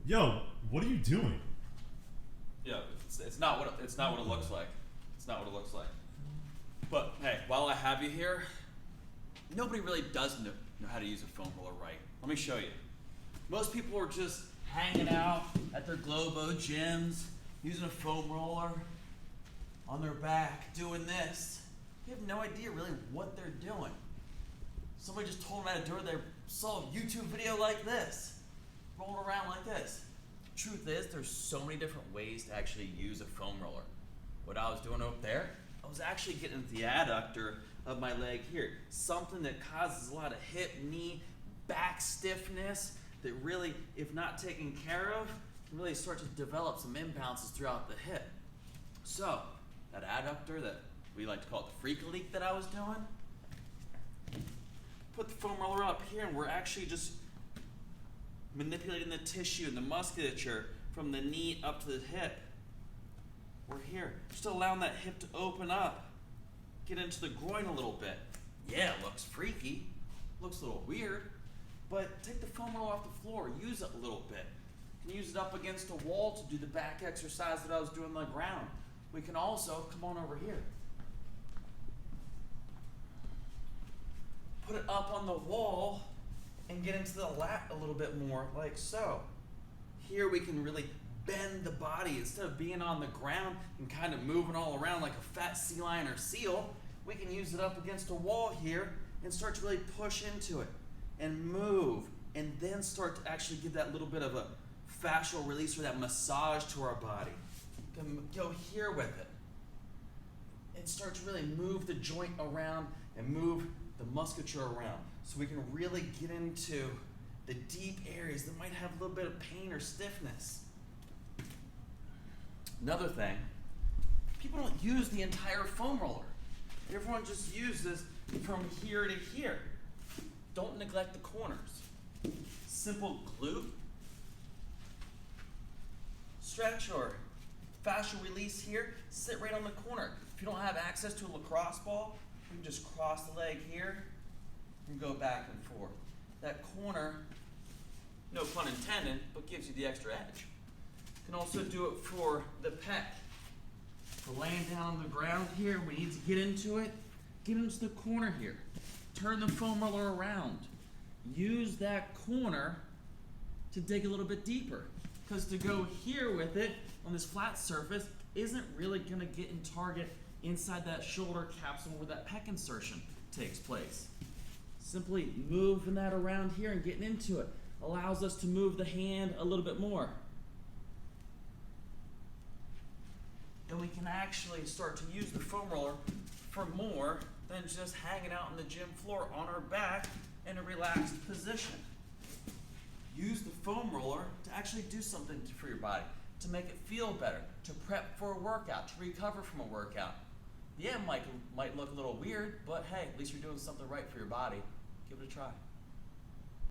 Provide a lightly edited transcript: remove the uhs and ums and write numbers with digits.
Yo, what are you doing? Yeah, it's not what it looks like. It's not what it looks like. But hey, while I have you here, nobody really does know how to use a foam roller right. Let me show you. Most people are just hanging out at their Globo gyms, using a foam roller on their back, doing this. You have no idea really what they're doing. Somebody just told them how to do it. They saw a YouTube video like this, rolling around like this. Truth is, there's so many different ways to actually use a foam roller. What I was doing up there, I was actually getting the adductor of my leg here. Something that causes a lot of hip, knee, back stiffness that really, if not taken care of, can really start to develop some imbalances throughout the hip. So, that adductor that we like to call it the freak leak that I was doing, put the foam roller up here and we're actually just manipulating the tissue and the musculature from the knee up to the hip. We're here, just allowing that hip to open up, get into the groin a little bit. Yeah, it looks freaky, looks a little weird, but take the foam roller off the floor, use it a little bit. You can use it up against a wall to do the back exercise that I was doing on the ground. We can also, come on over here, put it up on the wall and get into the lat a little bit more, like so. Here we can really bend the body. Instead of being on the ground and kind of moving all around like a fat sea lion or seal, we can use it up against a wall here and start to really push into it and move, and then start to actually give that little bit of a fascial release or that massage to our body. We can go here with it and start to really move the joint around and move the musculature around, so we can really get into the deep areas that might have a little bit of pain or stiffness. Another thing, people don't use the entire foam roller. Everyone just uses from here to here. Don't neglect the corners. Simple glute stretch or fascial release here, sit right on the corner. If you don't have access to a lacrosse ball, you can just cross the leg here and go back and forth. That corner, no pun intended, but gives you the extra edge. You can also do it for the pec. For laying down on the ground here, we need to get into it. Get into the corner here. Turn the foam roller around. Use that corner to dig a little bit deeper. Because to go here with it on this flat surface isn't really going to get and target inside that shoulder capsule where that pec insertion takes place. Simply moving that around here and getting into it allows us to move the hand a little bit more. And we can actually start to use the foam roller for more than just hanging out on the gym floor on our back in a relaxed position. Use the foam roller to actually do something for your body, to make it feel better, to prep for a workout, to recover from a workout. Yeah, it might look a little weird, but hey, at least you're doing something right for your body. Give it a try.